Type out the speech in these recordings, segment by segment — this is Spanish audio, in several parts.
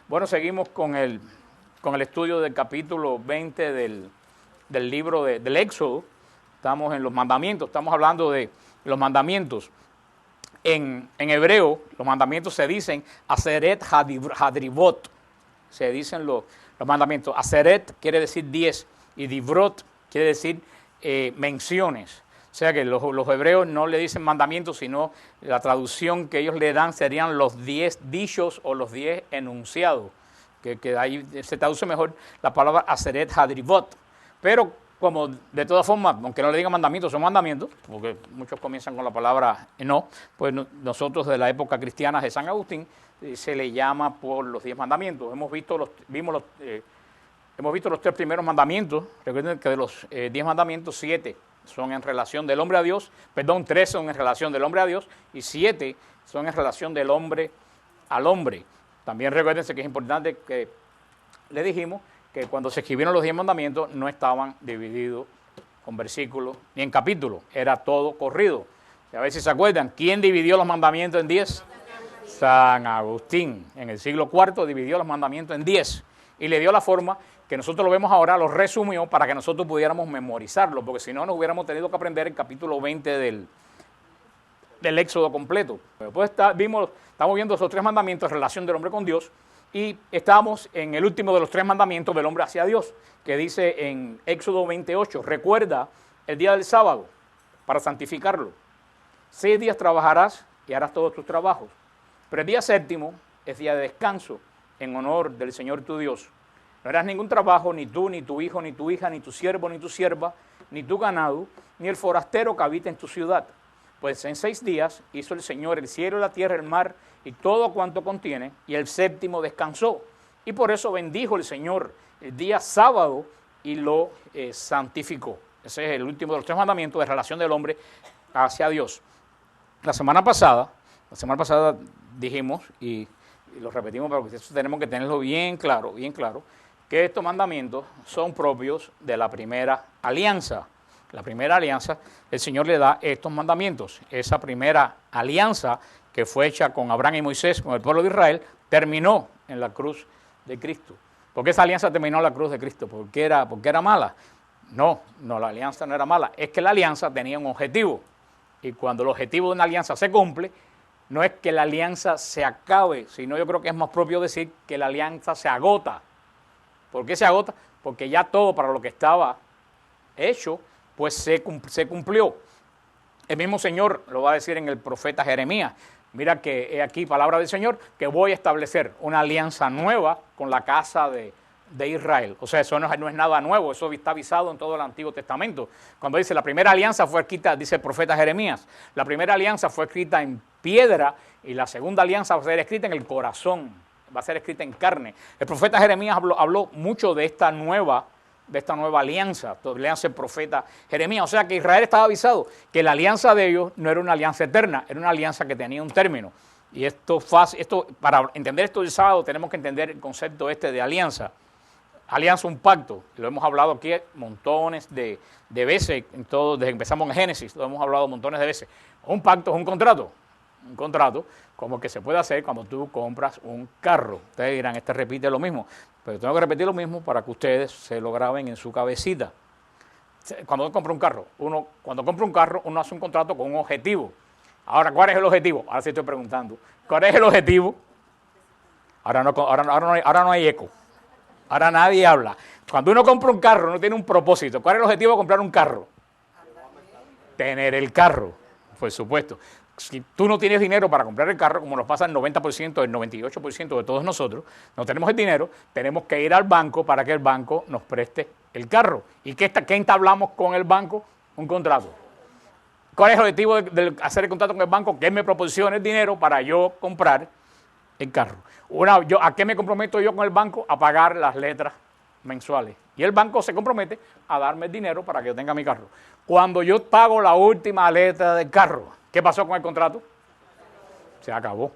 Bueno, seguimos con el estudio del capítulo 20 del libro del Éxodo. Estamos en los mandamientos, estamos hablando de los mandamientos. En hebreo, los mandamientos se dicen Aseret Hadrivot. Se dicen los mandamientos. Aseret quiere decir 10 y Divrot quiere decir menciones. O sea que los hebreos no le dicen mandamientos, sino la traducción que ellos le dan serían los 10 dichos o los 10 enunciados, que ahí se traduce mejor la palabra Aseret Hadrivot. Pero como de todas formas, aunque no le digan mandamientos, son mandamientos, porque muchos comienzan con la palabra no, pues nosotros de la época cristiana de San Agustín se le llama por los 10 mandamientos. Hemos visto los 3 primeros mandamientos. Recuerden que de los 10 mandamientos, 7 son en relación del hombre a Dios, 3 son en relación del hombre a Dios y 7 son en relación del hombre al hombre. También recuérdense que es importante que le dijimos que cuando se escribieron los 10 mandamientos no estaban divididos con versículos ni en capítulos, era todo corrido. Y a ver si se acuerdan, ¿quién dividió los mandamientos en 10? San Agustín. En el siglo IV dividió los mandamientos en 10 y le dio la forma que nosotros lo vemos ahora, lo resumió para que nosotros pudiéramos memorizarlo, porque si no nos hubiéramos tenido que aprender el capítulo 20 del Éxodo completo. Después estamos viendo esos 3 mandamientos en relación del hombre con Dios y estamos en el último de los 3 mandamientos del hombre hacia Dios, que dice en Éxodo 28, recuerda el día del sábado para santificarlo. 6 días trabajarás y harás todos tus trabajos, pero el día séptimo es día de descanso en honor del Señor tu Dios. No harás ningún trabajo, ni tú, ni tu hijo, ni tu hija, ni tu siervo, ni tu sierva, ni tu ganado, ni el forastero que habita en tu ciudad. Pues en 6 días hizo el Señor el cielo, la tierra, el mar y todo cuanto contiene, y el séptimo descansó. Y por eso bendijo el Señor el día sábado y lo santificó. Ese es el último de los 3 mandamientos de relación del hombre hacia Dios. La semana pasada dijimos, y lo repetimos, pero eso tenemos que tenerlo bien claro, que estos mandamientos son propios de la primera alianza. La primera alianza, el Señor le da estos mandamientos. Esa primera alianza que fue hecha con Abraham y Moisés, con el pueblo de Israel, terminó en la cruz de Cristo. ¿Por qué esa alianza terminó en la cruz de Cristo? ¿Porque era mala? No, la alianza no era mala. Es que la alianza tenía un objetivo. Y cuando el objetivo de una alianza se cumple, no es que la alianza se acabe, sino yo creo que es más propio decir que la alianza se agota. ¿Por qué se agota? Porque ya todo para lo que estaba hecho, pues se cumplió. El mismo Señor lo va a decir en el profeta Jeremías. Mira que he aquí palabra del Señor, que voy a establecer una alianza nueva con la casa de Israel. O sea, eso no es nada nuevo, eso está avisado en todo el Antiguo Testamento. Cuando dice la primera alianza fue escrita, dice el profeta Jeremías, la primera alianza fue escrita en piedra y la segunda alianza va a ser escrita en el corazón, va a ser escrita en carne. El profeta Jeremías habló mucho de esta nueva alianza, leanse el profeta Jeremías. O sea que Israel estaba avisado que la alianza de ellos no era una alianza eterna, era una alianza que tenía un término. Y esto para entender esto del sábado tenemos que entender el concepto de alianza. Alianza, un pacto, lo hemos hablado aquí montones de veces, desde que empezamos en Génesis, lo hemos hablado montones de veces. Un pacto es un contrato como que se puede hacer cuando tú compras un carro. Ustedes dirán, repite lo mismo, pero tengo que repetir lo mismo para que ustedes se lo graben en su cabecita. Cuando uno compra un carro, uno hace un contrato con un objetivo. Ahora, ¿cuál es el objetivo? Ahora sí estoy preguntando, ¿cuál es el objetivo? Ahora no hay eco. Ahora nadie habla. Cuando uno compra un carro, no tiene un propósito. ¿Cuál es el objetivo de comprar un carro? Tener el carro, por supuesto. Si tú no tienes dinero para comprar el carro, como nos pasa el 90%, el 98% de todos nosotros, no tenemos el dinero, tenemos que ir al banco para que el banco nos preste el carro. ¿Y qué entablamos con el banco? Un contrato. ¿Cuál es el objetivo de hacer el contrato con el banco? Que él me proporcione el dinero para yo comprar el carro. ¿A qué me comprometo yo con el banco? A pagar las letras mensuales. Y el banco se compromete a darme el dinero para que yo tenga mi carro. Cuando yo pago la última letra del carro, ¿qué pasó con el contrato? Se acabó.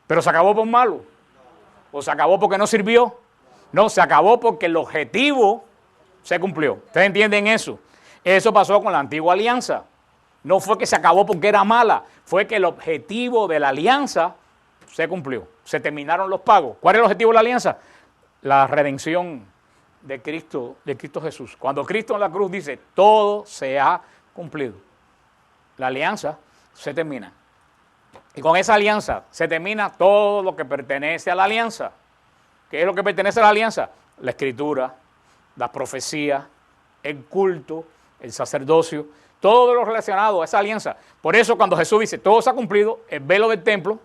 ¿Pero se acabó por malo? ¿O se acabó porque no sirvió? No, se acabó porque el objetivo se cumplió. ¿Ustedes entienden eso? Eso pasó con la antigua alianza. No fue que se acabó porque era mala, fue que el objetivo de la alianza se cumplió. se terminaron los pagos. ¿Cuál es el objetivo de la alianza? La redención de Cristo Jesús. Cuando Cristo en la cruz dice, todo se ha cumplido, la alianza se termina. Y con esa alianza se termina todo lo que pertenece a la alianza. ¿Qué es lo que pertenece a la alianza? La escritura, la profecía, el culto, el sacerdocio, todo lo relacionado a esa alianza. Por eso cuando Jesús dice, todo se ha cumplido, el velo del templo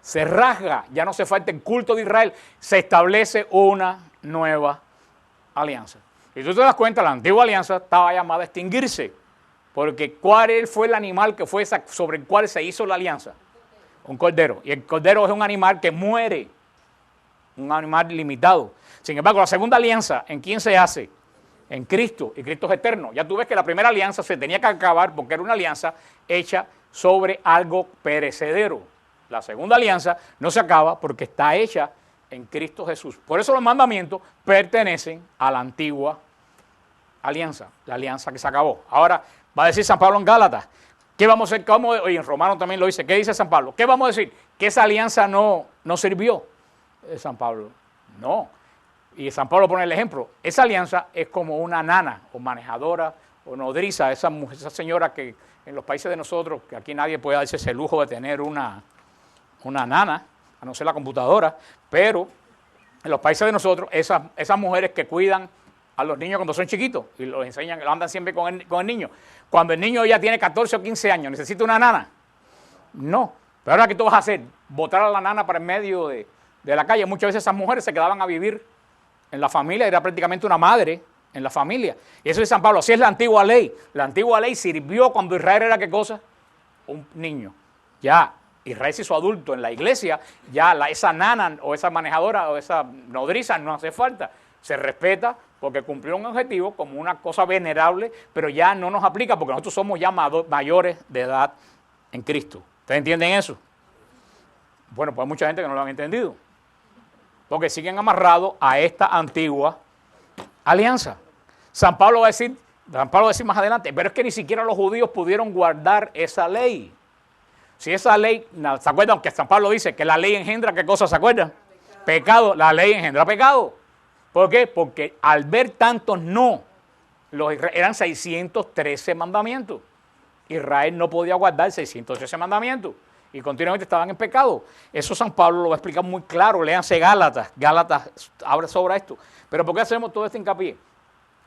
se rasga, ya no se falta el culto de Israel, se establece una nueva alianza. Y tú te das cuenta, la antigua alianza estaba llamada a extinguirse, porque ¿cuál fue el animal que fue sobre el cual se hizo la alianza? Un cordero. Y el cordero es un animal que muere, un animal limitado. Sin embargo, la segunda alianza, ¿en quién se hace? En Cristo, y Cristo es eterno. Ya tú ves que la primera alianza se tenía que acabar porque era una alianza hecha sobre algo perecedero. La segunda alianza no se acaba porque está hecha en Cristo Jesús. Por eso los mandamientos pertenecen a la antigua alianza, la alianza que se acabó. Ahora va a decir San Pablo en Gálatas, ¿qué vamos a hacer? Y en Romanos también lo dice, ¿qué dice San Pablo? ¿Qué vamos a decir? Que esa alianza no sirvió. San Pablo, no. Y San Pablo pone el ejemplo, esa alianza es como una nana o manejadora o nodriza, esa señora que en los países de nosotros, que aquí nadie puede darse ese lujo de tener una nana, a no ser la computadora, pero en los países de nosotros, esas mujeres que cuidan a los niños cuando son chiquitos y los enseñan, andan siempre con el niño. Cuando el niño ya tiene 14 o 15 años, ¿necesita una nana? No. Pero ahora, ¿qué tú vas a hacer? Botar a la nana para el medio de la calle. Muchas veces esas mujeres se quedaban a vivir en la familia, era prácticamente una madre en la familia. Y eso es San Pablo, así es la antigua ley. La antigua ley sirvió cuando Israel era, ¿qué cosa? Un niño. Ya Israel se hizo adulto en la iglesia, ya esa nana o esa manejadora o esa nodriza no hace falta. Se respeta porque cumplió un objetivo como una cosa venerable, pero ya no nos aplica porque nosotros somos ya mayores de edad en Cristo. ¿Ustedes entienden eso? Bueno, pues hay mucha gente que no lo han entendido, porque siguen amarrados a esta antigua alianza. San Pablo va a decir más adelante, pero es que ni siquiera los judíos pudieron guardar esa ley. Si esa ley, ¿se acuerdan que San Pablo dice que la ley engendra qué cosa? ¿Se acuerdan? Pecado. La ley engendra pecado. ¿Por qué? Porque al ver tantos no, eran 613 mandamientos. Israel no podía guardar 613 mandamientos y continuamente estaban en pecado. Eso San Pablo lo va a explicar muy claro. Léanse Gálatas. Gálatas habla sobre esto. Pero ¿por qué hacemos todo este hincapié?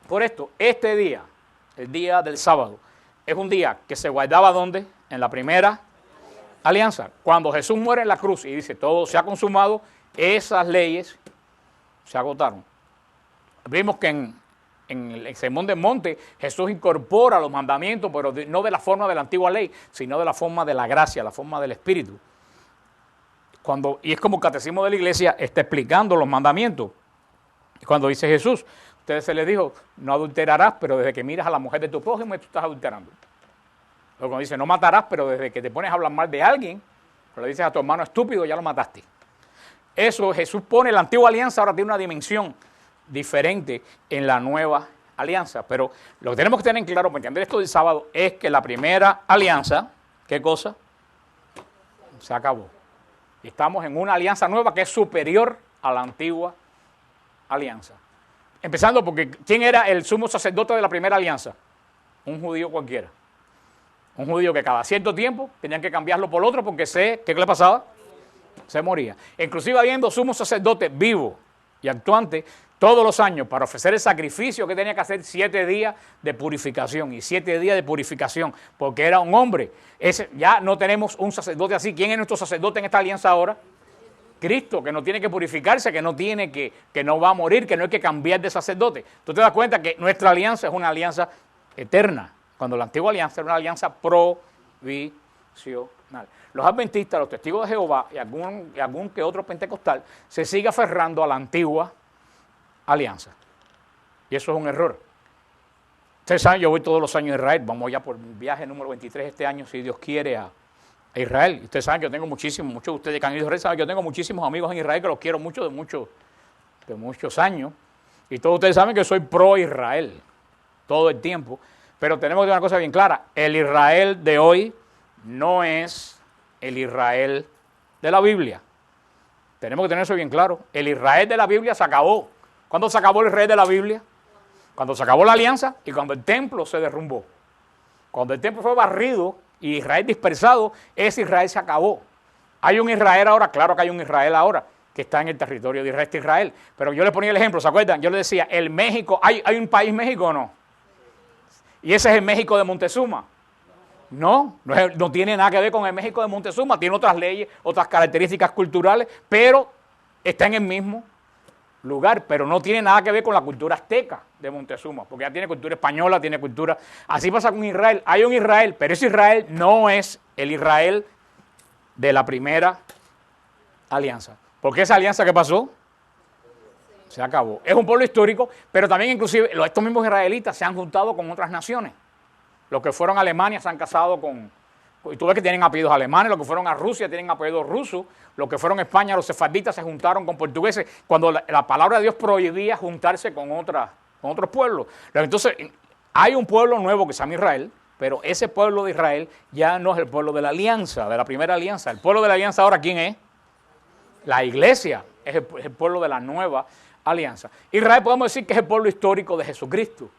Por esto, este día, el día del sábado, es un día que se guardaba ¿dónde? En la primera alianza. Cuando Jesús muere en la cruz y dice todo se ha consumado, esas leyes se agotaron. Vimos que en el Sermón del Monte Jesús incorpora los mandamientos, pero no de la forma de la antigua ley, sino de la forma de la gracia, la forma del Espíritu. Y es como el catecismo de la iglesia está explicando los mandamientos. Cuando dice Jesús, ustedes se les dijo, no adulterarás, pero desde que miras a la mujer de tu prójimo tú estás adulterando. Luego cuando dice, no matarás, pero desde que te pones a hablar mal de alguien, pero le dices a tu hermano estúpido, ya lo mataste. Eso Jesús pone, la antigua alianza ahora tiene una dimensión diferente en la nueva alianza. Pero lo que tenemos que tener en claro para entender esto del sábado es que la primera alianza, ¿qué cosa? Se acabó. Estamos en una alianza nueva que es superior a la antigua alianza. Empezando porque, ¿quién era el sumo sacerdote de la primera alianza? Un judío cualquiera. Un judío que cada cierto tiempo tenían que cambiarlo por otro porque ¿qué le pasaba? Se moría. Inclusive habiendo sumo sacerdote vivo y actuante todos los años para ofrecer el sacrificio que tenía que hacer 7 días de purificación y 7 días de purificación porque era un hombre. Ya no tenemos un sacerdote así. ¿Quién es nuestro sacerdote en esta alianza ahora? Cristo, que no tiene que purificarse, que no va a morir, que no hay que cambiar de sacerdote. Tú te das cuenta que nuestra alianza es una alianza eterna, cuando la antigua alianza era una alianza provisional. Los adventistas, los testigos de Jehová y algún que otro pentecostal se sigue aferrando a la antigua alianza. Y eso es un error. Ustedes saben, yo voy todos los años a Israel, vamos ya por viaje número 23 este año, si Dios quiere, a Israel. Y ustedes saben que yo tengo muchos de ustedes que han ido a Israel saben que yo tengo muchísimos amigos en Israel que los quiero mucho de muchos años. Y todos ustedes saben que soy pro Israel todo el tiempo. Pero tenemos que tener una cosa bien clara. El Israel de hoy no es el Israel de la Biblia. Tenemos que tener eso bien claro. El Israel de la Biblia se acabó. ¿Cuándo se acabó el Israel de la Biblia? Cuando se acabó la alianza y cuando el templo se derrumbó. Cuando el templo fue barrido y Israel dispersado, ese Israel se acabó. ¿Hay un Israel ahora? Claro que hay un Israel ahora que está en el territorio de Israel. Pero yo le ponía el ejemplo, ¿se acuerdan? Yo le decía, el México, ¿hay un país México o no? ¿Y ese es el México de Montezuma? No tiene nada que ver con el México de Montezuma, tiene otras leyes, otras características culturales, pero está en el mismo lugar, pero no tiene nada que ver con la cultura azteca de Montezuma, porque ya tiene cultura española, tiene cultura... Así pasa con Israel, hay un Israel, pero ese Israel no es el Israel de la primera alianza. Porque esa alianza que pasó, se acabó. Es un pueblo histórico, pero también inclusive estos mismos israelitas se han juntado con otras naciones. Los que fueron a Alemania se han casado y tú ves que tienen apellidos alemanes, los que fueron a Rusia tienen apellidos rusos, los que fueron a España, los sefarditas se juntaron con portugueses, cuando la palabra de Dios prohibía juntarse con otros pueblos. Entonces, hay un pueblo nuevo que se llama Israel, pero ese pueblo de Israel ya no es el pueblo de la alianza, de la primera alianza. El pueblo de la alianza ahora, ¿quién es? La iglesia es el pueblo de la nueva alianza. Israel podemos decir que es el pueblo histórico de Jesucristo,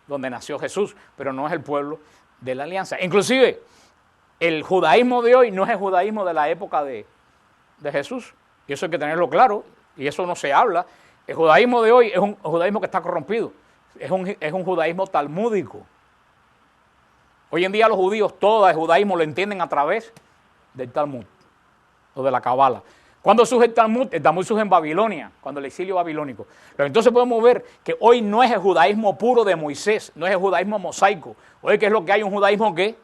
donde nació Jesús, pero no es el pueblo de la alianza. Inclusive, el judaísmo de hoy no es el judaísmo de la época de Jesús, y eso hay que tenerlo claro, y eso no se habla. El judaísmo de hoy es un judaísmo que está corrompido, es un judaísmo talmúdico. Hoy en día los judíos, todo el judaísmo lo entienden a través del Talmud, o de la Cabala. ¿Cuándo surge el Talmud? El Talmud surge en Babilonia, cuando el exilio babilónico. Pero entonces podemos ver que hoy no es el judaísmo puro de Moisés, no es el judaísmo mosaico. Hoy, ¿qué es lo que hay? Un judaísmo ¿qué?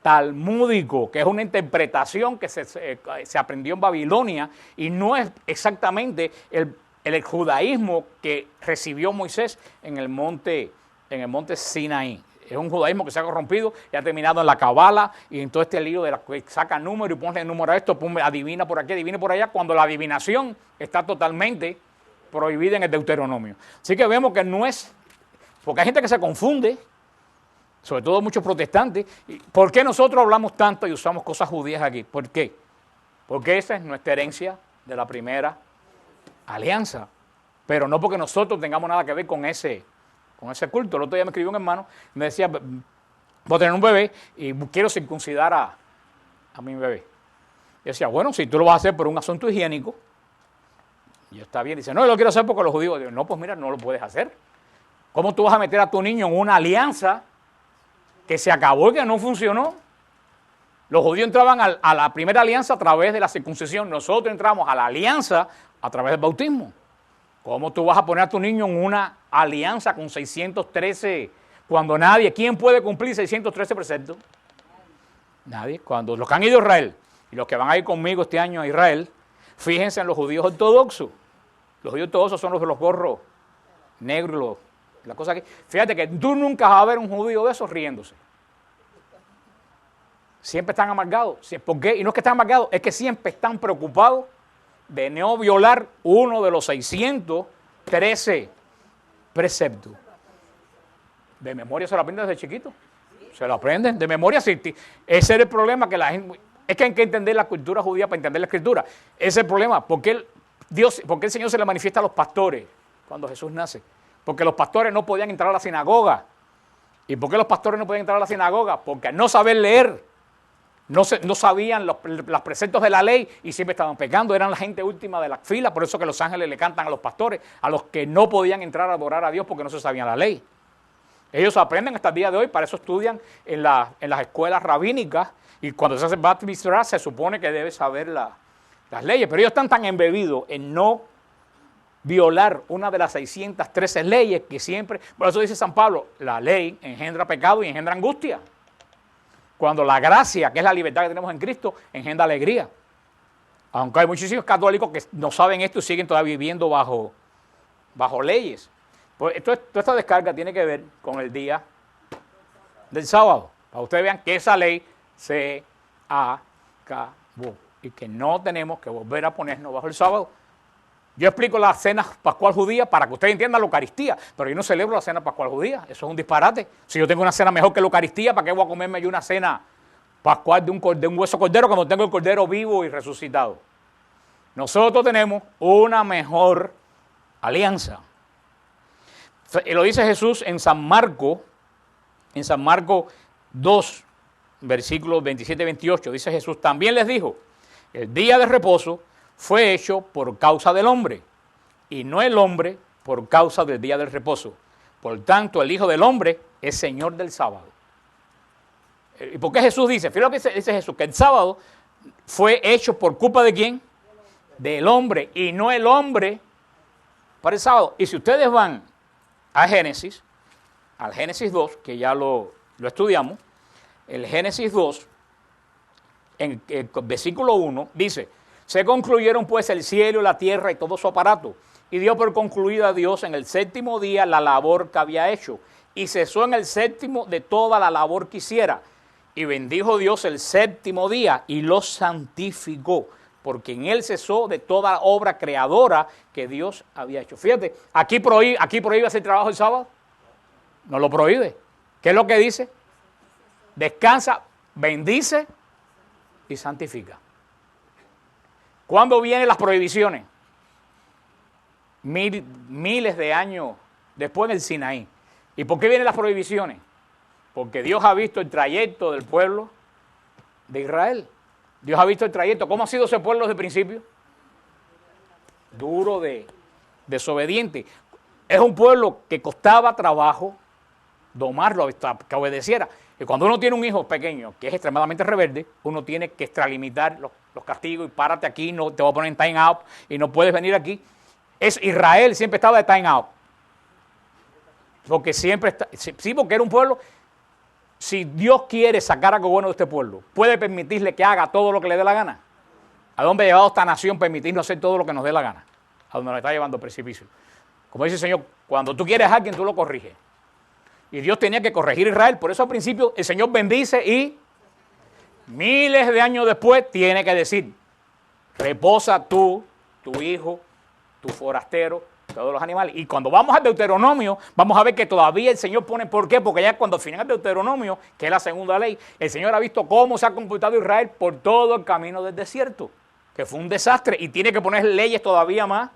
Talmúdico, que es una interpretación que se aprendió en Babilonia y no es exactamente el judaísmo que recibió Moisés en el monte Sinaí. Es un judaísmo que se ha corrompido y ha terminado en la Cabala y en todo este lío de la que saca número y ponle número a esto, adivina por aquí, adivina por allá, cuando la adivinación está totalmente prohibida en el Deuteronomio. Así que vemos que no es, porque hay gente que se confunde, sobre todo muchos protestantes. ¿Por qué nosotros hablamos tanto y usamos cosas judías aquí? ¿Por qué? Porque esa es nuestra herencia de la primera alianza, pero no porque nosotros tengamos nada que ver con ese culto. El otro día me escribió un hermano, me decía, voy a tener un bebé y quiero circuncidar a mi bebé. Yo decía, bueno, si tú lo vas a hacer por un asunto higiénico, y está bien. Dice, no, yo lo quiero hacer porque los judíos. Digo, no, pues mira, no lo puedes hacer. ¿Cómo tú vas a meter a tu niño en una alianza que se acabó y que no funcionó? Los judíos entraban a la primera alianza a través de la circuncisión. Nosotros entramos a la alianza a través del bautismo. ¿Cómo tú vas a poner a tu niño en una alianza con 613 cuando nadie? ¿Quién puede cumplir 613 preceptos? Nadie. Cuando los que han ido a Israel y los que van a ir conmigo este año a Israel, fíjense en los judíos ortodoxos. Los judíos ortodoxos son los de los gorros negros, la cosa que... Fíjate que tú nunca vas a ver un judío de esos riéndose. Siempre están amargados. ¿Por qué? Y no es que están amargados, es que siempre están preocupados de no violar uno de los 613 preceptos. De memoria se lo aprenden desde chiquito. Se lo aprenden de memoria. Ese es el problema que la gente... Es que hay que entender la cultura judía para entender la escritura. Ese es el problema. ¿Por qué el Señor se le manifiesta a los pastores cuando Jesús nace? Porque los pastores no podían entrar a la sinagoga. ¿Y por qué los pastores no podían entrar a la sinagoga? Porque al no saber leer, no sabían los preceptos de la ley y siempre estaban pecando, eran la gente última de la fila, por eso que los ángeles le cantan a los pastores, a los que no podían entrar a adorar a Dios porque no se sabían la ley. Ellos aprenden hasta el día de hoy, para eso estudian en las escuelas rabínicas y cuando se hace Bat Mitzvah se supone que debe saber las leyes, pero ellos están tan embebidos en no violar una de las 613 leyes que siempre, por eso dice San Pablo, la ley engendra pecado y engendra angustia. Cuando la gracia, que es la libertad que tenemos en Cristo, engendra alegría. Aunque hay muchísimos católicos que no saben esto y siguen todavía viviendo bajo leyes. Pues toda esta descarga tiene que ver con el día del sábado. Para que ustedes vean que esa ley se acabó y que no tenemos que volver a ponernos bajo el sábado. Yo explico la cena pascual judía para que ustedes entiendan la Eucaristía, pero yo no celebro la cena pascual judía, eso es un disparate. Si yo tengo una cena mejor que la Eucaristía, ¿para qué voy a comerme yo una cena pascual de un hueso cordero cuando tengo el cordero vivo y resucitado? nosotros tenemos una mejor alianza. Y lo dice Jesús en San Marcos 2, versículos 27 y 28. Dice Jesús, también les dijo, el día de reposo fue hecho por causa del hombre, y no el hombre por causa del día del reposo. Por tanto, el Hijo del Hombre es Señor del sábado. ¿Y por qué Jesús dice? Fíjate lo que dice Jesús, que el sábado fue hecho por culpa de ¿quién? Del hombre, y no el hombre para el sábado. Y si ustedes van a Génesis, al Génesis 2, que ya lo estudiamos, el Génesis 2, en el versículo 1, dice, se concluyeron pues el cielo, la tierra y todo su aparato, y dio por concluida Dios en el séptimo día la labor que había hecho, y cesó en el séptimo de toda la labor que hiciera, y bendijo Dios el séptimo día, y lo santificó, porque en él cesó de toda obra creadora que Dios había hecho. Fíjate, aquí prohíbe hacer trabajo el sábado, no lo prohíbe. ¿Qué es lo que dice? Descansa, bendice y santifica. ¿Cuándo vienen las prohibiciones? Miles de años después del Sinaí. ¿Y por qué vienen las prohibiciones? Porque Dios ha visto el trayecto del pueblo de Israel. Dios ha visto el trayecto. ¿Cómo ha sido ese pueblo desde el principio? Duro, desobediente. Es un pueblo que costaba trabajo domarlo, que obedeciera. Y cuando uno tiene un hijo pequeño que es extremadamente rebelde, uno tiene que extralimitar los castigos y párate aquí, no te voy a poner en time out y no puedes venir aquí. Israel siempre estaba de time out. Porque siempre está, sí, porque era un pueblo. Si Dios quiere sacar algo bueno de este pueblo, puede permitirle que haga todo lo que le dé la gana. ¿A dónde ha llevado esta nación permitirnos hacer todo lo que nos dé la gana? A donde nos está llevando el precipicio. Como dice el Señor, cuando tú quieres a alguien, tú lo corriges. Y Dios tenía que corregir a Israel. Por eso al principio el Señor bendice y miles de años después tiene que decir, reposa tú, tu hijo, tu forastero, todos los animales. Y cuando vamos al Deuteronomio, vamos a ver que todavía el Señor pone, ¿por qué? Porque ya cuando al final del Deuteronomio, que es la segunda ley, el Señor ha visto cómo se ha comportado Israel por todo el camino del desierto, que fue un desastre y tiene que poner leyes todavía más.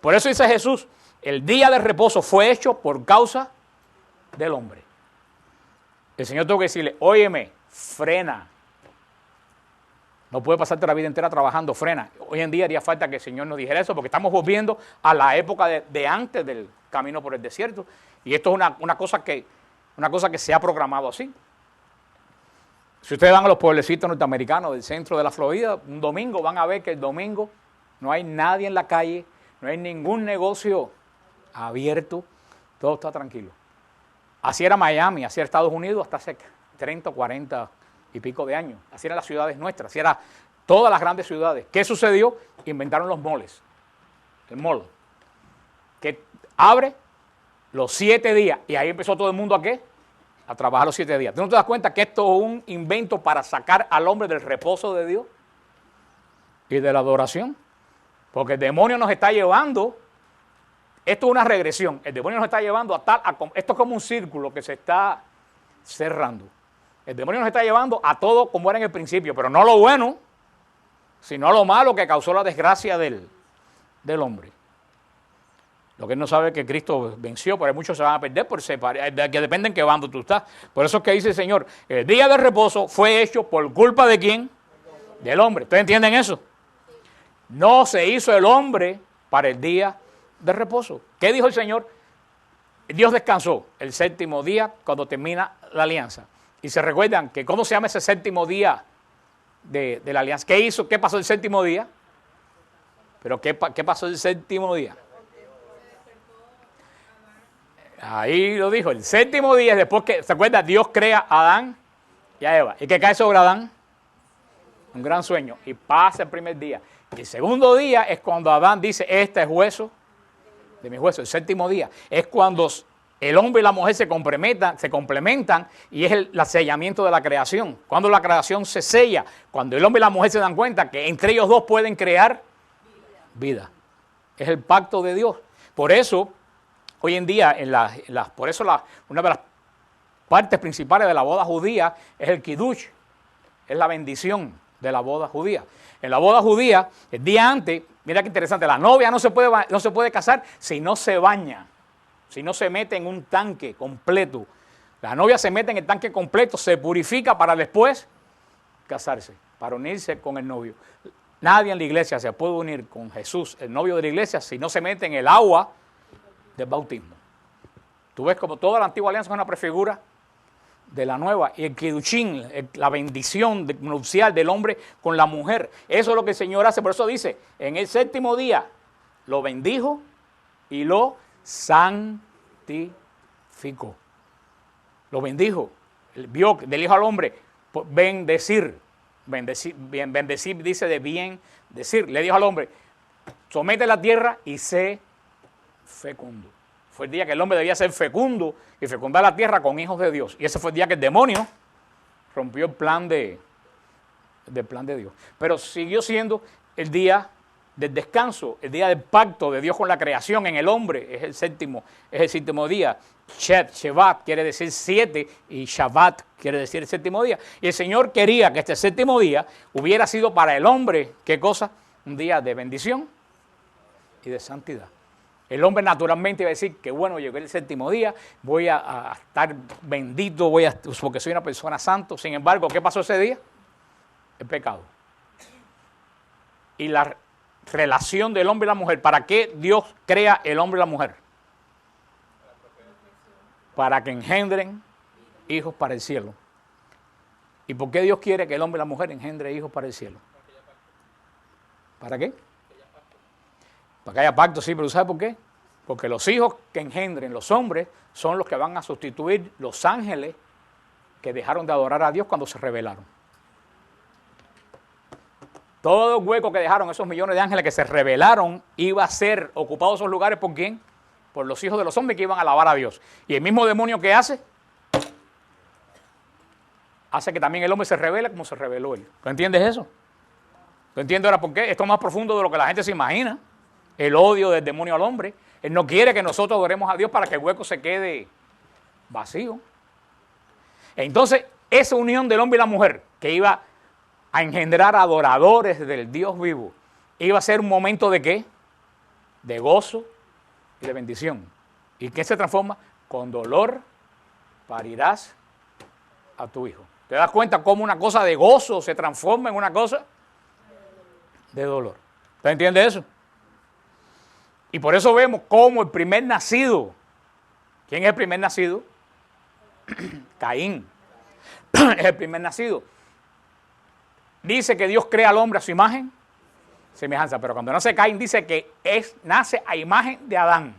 Por eso dice Jesús, el día de reposo fue hecho por causa del hombre. El Señor tuvo que decirle, óyeme, frena. No puede pasarte la vida entera trabajando, frena. Hoy en día haría falta que el Señor nos dijera eso, porque estamos volviendo a la época de antes del camino por el desierto. Y esto es una cosa que se ha programado así. Si ustedes van a los pueblecitos norteamericanos del centro de la Florida, un domingo van a ver que el domingo no hay nadie en la calle, no hay ningún negocio abierto, todo está tranquilo. Así era Miami, así era Estados Unidos hasta hace 30 o 40 y pico de años. Así eran las ciudades nuestras, así eran todas las grandes ciudades. ¿Qué sucedió? Inventaron los malls. El mall, que abre los 7 días. Y ahí empezó todo el mundo ¿a qué? A trabajar los 7 días. ¿Tú no te das cuenta que esto es un invento para sacar al hombre del reposo de Dios y de la adoración? Porque el demonio nos está llevando. Esto es una regresión. El demonio nos está llevando esto es como un círculo que se está cerrando. El demonio nos está llevando a todo como era en el principio, pero no lo bueno, sino lo malo que causó la desgracia del hombre. Lo que él no sabe es que Cristo venció, pero muchos se van a perder por separar, que depende en qué bando tú estás. Por eso es que dice el Señor, el día de reposo fue hecho por culpa de ¿quién? Del hombre. ¿Ustedes entienden eso? No se hizo el hombre para el día de reposo. ¿Qué dijo el Señor? Dios descansó el séptimo día cuando termina la alianza. Y se recuerdan que ¿cómo se llama ese séptimo día de la alianza? ¿Qué hizo? ¿Qué pasó el séptimo día? ¿Pero qué pasó el séptimo día? Ahí lo dijo, el séptimo día, después que, ¿se acuerdan? Dios crea a Adán y a Eva. ¿Y qué cae sobre Adán? Un gran sueño. Y pasa el primer día. Y el segundo día es cuando Adán dice, este es hueso de mi hueso. El séptimo día es cuando el hombre y la mujer se complementan y es el sellamiento de la creación. Cuando la creación se sella, cuando el hombre y la mujer se dan cuenta que entre ellos dos pueden crear vida. Es el pacto de Dios. Por eso, hoy en día, una de las partes principales de la boda judía es el kiddush, es la bendición de la boda judía. En la boda judía, el día antes, mira qué interesante, la novia no se puede casar si no se baña, si no se mete en un tanque completo. La novia se mete en el tanque completo, se purifica para después casarse, para unirse con el novio. Nadie en la iglesia se puede unir con Jesús, el novio de la iglesia, si no se mete en el agua del bautismo. Tú ves como toda la antigua alianza es una prefigura de la nueva, y el kidushín, la bendición nupcial del hombre con la mujer. Eso es lo que el Señor hace, por eso dice, en el séptimo día lo bendijo y lo santificó. Lo bendijo, vio del hijo al hombre, bendecir dice de bien decir. Le dijo al hombre, somete la tierra y sé fecundo. Fue el día que el hombre debía ser fecundo y fecundar la tierra con hijos de Dios. Y ese fue el día que el demonio rompió el plan del plan de Dios. Pero siguió siendo el día del descanso, el día del pacto de Dios con la creación en el hombre. Es el séptimo día. Shevat quiere decir 7 y Shabbat quiere decir el séptimo día. Y el Señor quería que este séptimo día hubiera sido para el hombre, ¿qué cosa? Un día de bendición y de santidad. El hombre naturalmente iba a decir que bueno, llegó el séptimo día, voy a estar bendito, porque soy una persona santa. Sin embargo, ¿qué pasó ese día? El pecado. Y la relación del hombre y la mujer. ¿Para qué Dios crea el hombre y la mujer? Para que engendren hijos para el cielo. ¿Y por qué Dios quiere que el hombre y la mujer engendre hijos para el cielo? ¿Para qué? Para que haya pacto, sí, pero ¿sabes por qué? Porque los hijos que engendren los hombres son los que van a sustituir los ángeles que dejaron de adorar a Dios cuando se rebelaron. Todo el hueco que dejaron esos millones de ángeles que se rebelaron iba a ser ocupado esos lugares ¿por quién? Por los hijos de los hombres que iban a alabar a Dios. Y el mismo demonio que hace que también el hombre se rebele como se rebeló él. ¿Tú entiendes eso? ¿Tú entiendes ahora por qué? Esto es más profundo de lo que la gente se imagina. El odio del demonio al hombre. Él no quiere que nosotros adoremos a Dios para que el hueco se quede vacío. Entonces, esa unión del hombre y la mujer que iba a engendrar adoradores del Dios vivo, iba a ser un momento de ¿qué? De gozo y de bendición. ¿Y qué se transforma? Con dolor parirás a tu hijo. ¿Te das cuenta cómo una cosa de gozo se transforma en una cosa de dolor? ¿Te entiendes eso? Y por eso vemos cómo el primer nacido, ¿quién es el primer nacido? Caín. Es el primer nacido. Dice que Dios crea al hombre a su imagen, semejanza, pero cuando nace Caín dice que nace a imagen de Adán.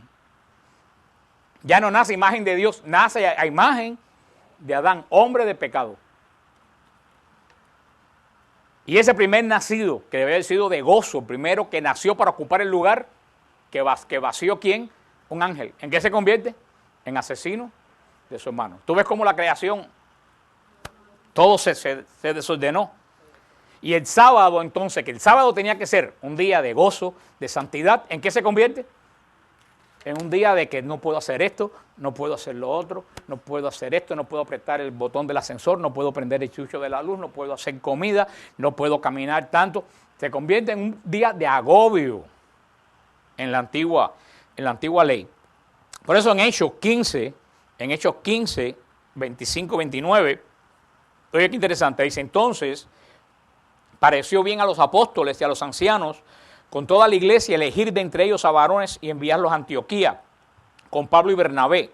Ya no nace a imagen de Dios, nace a imagen de Adán, hombre de pecado. Y ese primer nacido, que debe haber sido de gozo, primero que nació para ocupar el lugar que vació ¿quién? Un ángel. ¿En qué se convierte? En asesino de su hermano. Tú ves cómo la creación, todo se desordenó. Y el sábado entonces, que el sábado tenía que ser un día de gozo, de santidad, ¿en qué se convierte? En un día de que no puedo hacer esto, no puedo hacer lo otro, no puedo hacer esto, no puedo apretar el botón del ascensor, no puedo prender el chucho de la luz, no puedo hacer comida, no puedo caminar tanto. Se convierte en un día de agobio en la antigua ley. Por eso en Hechos 15, 25, 29, oye qué interesante, dice entonces, pareció bien a los apóstoles y a los ancianos con toda la iglesia elegir de entre ellos a varones y enviarlos a Antioquía con Pablo y Bernabé,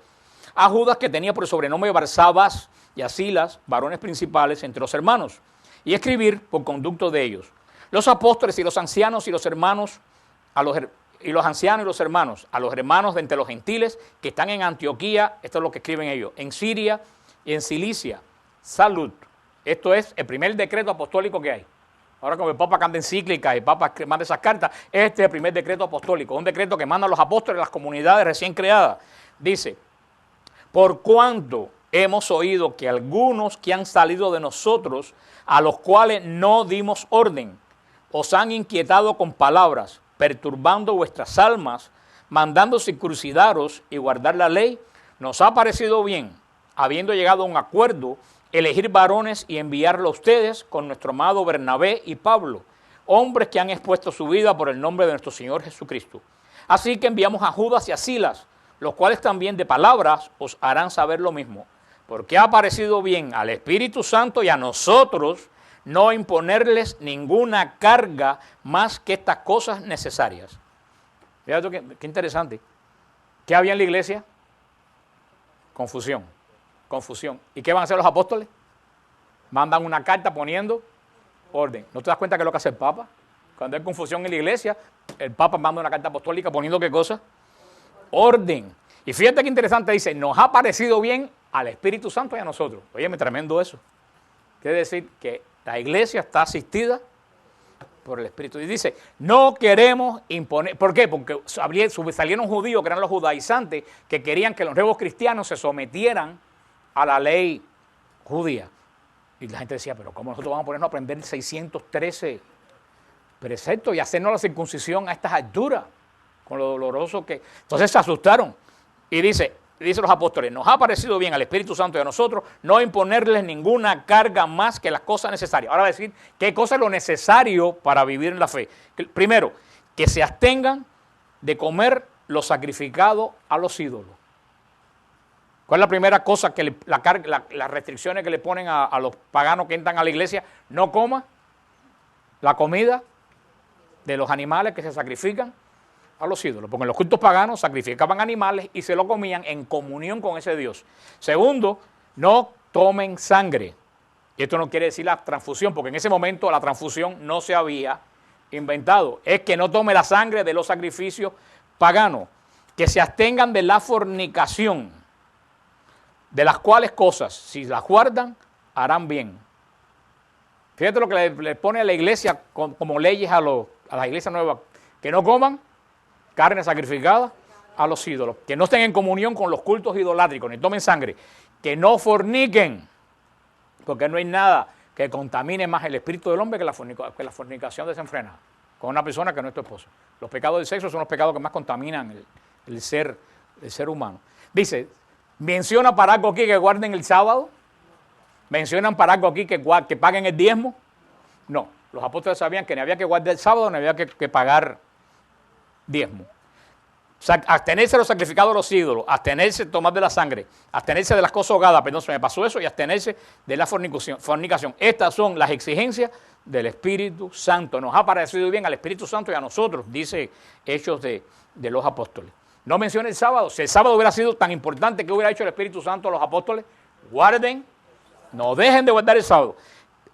a Judas que tenía por sobrenombre Barsabás y a Silas, varones principales entre los hermanos, y escribir por conducto de ellos. Los apóstoles y los ancianos y los hermanos, a los hermanos de entre los gentiles que están en Antioquía, esto es lo que escriben ellos, en Siria y en Cilicia, salud. Esto es el primer decreto apostólico que hay. Ahora como el Papa canta encíclicas y el Papa manda esas cartas, este es el primer decreto apostólico, un decreto que mandan los apóstoles a las comunidades recién creadas. Dice, por cuanto hemos oído que algunos que han salido de nosotros, a los cuales no dimos orden, os han inquietado con palabras, perturbando vuestras almas, mandando circuncidaros y guardar la ley, nos ha parecido bien, habiendo llegado a un acuerdo, elegir varones y enviarlo a ustedes con nuestro amado Bernabé y Pablo, hombres que han expuesto su vida por el nombre de nuestro Señor Jesucristo. Así que enviamos a Judas y a Silas, los cuales también de palabras os harán saber lo mismo, porque ha parecido bien al Espíritu Santo y a nosotros no imponerles ninguna carga más que estas cosas necesarias. Fíjate qué interesante. ¿Qué había en la iglesia? Confusión. ¿Y qué van a hacer los apóstoles? Mandan una carta poniendo orden. ¿No te das cuenta que es lo que hace el Papa? Cuando hay confusión en la iglesia, el Papa manda una carta apostólica poniendo ¿qué cosa? Orden. Y fíjate qué interesante, dice, nos ha parecido bien al Espíritu Santo y a nosotros. Óyeme, tremendo eso. Quiere decir que la iglesia está asistida por el Espíritu. Y dice, no queremos imponer. ¿Por qué? Porque salieron judíos, que eran los judaizantes, que querían que los nuevos cristianos se sometieran a la ley judía. Y la gente decía, pero ¿cómo nosotros vamos a ponernos a aprender 613 preceptos y hacernos la circuncisión a estas alturas? Con lo doloroso que... Entonces se asustaron. Y dice los apóstoles, nos ha parecido bien al Espíritu Santo y a nosotros no imponerles ninguna carga más que las cosas necesarias. Ahora va a decir, ¿qué cosa es lo necesario para vivir en la fe? Primero, que se abstengan de comer lo sacrificado a los ídolos. ¿Cuál es la primera cosa que las restricciones que le ponen a los paganos que entran a la iglesia? No coma la comida de los animales que se sacrifican a los ídolos, porque en los cultos paganos sacrificaban animales y se lo comían en comunión con ese Dios. Segundo, no tomen sangre. Y esto no quiere decir la transfusión, porque en ese momento la transfusión no se había inventado. Es que no tome la sangre de los sacrificios paganos. Que se abstengan de la fornicación, de las cuales cosas, si las guardan, harán bien. Fíjate lo que le pone a la iglesia como leyes a la iglesia nueva, que no coman carne sacrificada a los ídolos, que no estén en comunión con los cultos idolátricos, ni tomen sangre, que no forniquen, porque no hay nada que contamine más el espíritu del hombre que la fornicación desenfrenada con una persona que no es tu esposa. Los pecados del sexo son los pecados que más contaminan el ser humano. Dice, menciona para algo aquí que guarden el sábado, mencionan para algo aquí que paguen el diezmo. No, los apóstoles sabían que ni había que guardar el sábado, ni había que pagar diezmo. O sea, abstenerse de los sacrificados de los ídolos, abstenerse de tomar de la sangre, abstenerse de las cosas ahogadas, perdón, se me pasó eso, y abstenerse de la fornicación. Estas son las exigencias del Espíritu Santo. Nos ha parecido bien al Espíritu Santo y a nosotros, dice Hechos de los Apóstoles. No menciona el sábado. Si el sábado hubiera sido tan importante, ¿qué hubiera hecho el Espíritu Santo a los apóstoles? Guarden, no dejen de guardar el sábado.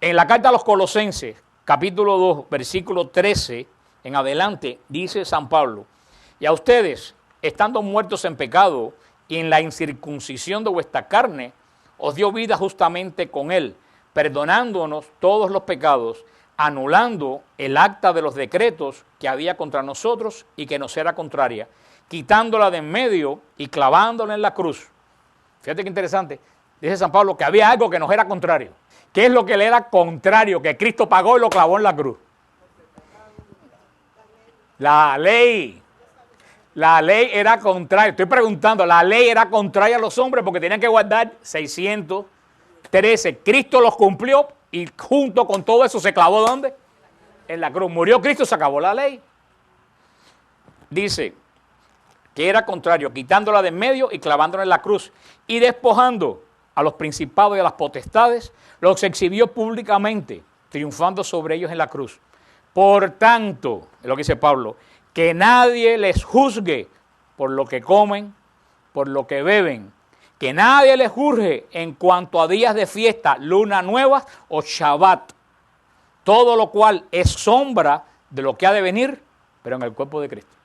En la carta a los Colosenses, capítulo 2, versículo 13, en adelante, dice San Pablo, y a ustedes, estando muertos en pecado y en la incircuncisión de vuestra carne, os dio vida justamente con él, perdonándonos todos los pecados, anulando el acta de los decretos que había contra nosotros y que nos era contraria, quitándola de en medio y clavándola en la cruz. Fíjate qué interesante. Dice San Pablo que había algo que nos era contrario. ¿Qué es lo que le era contrario? Que Cristo pagó y lo clavó en la cruz. La ley. La ley era contraria. Estoy preguntando, la ley era contraria a los hombres porque tenían que guardar 613. Cristo los cumplió y junto con todo eso se clavó ¿dónde? En la cruz. Murió Cristo, se acabó la ley. Dice que era contrario, quitándola de en medio y clavándola en la cruz y despojando a los principados y a las potestades, los exhibió públicamente, triunfando sobre ellos en la cruz. Por tanto, es lo que dice Pablo, que nadie les juzgue por lo que comen, por lo que beben, que nadie les juzgue en cuanto a días de fiesta, luna nueva o Shabbat, todo lo cual es sombra de lo que ha de venir, pero en el cuerpo de Cristo.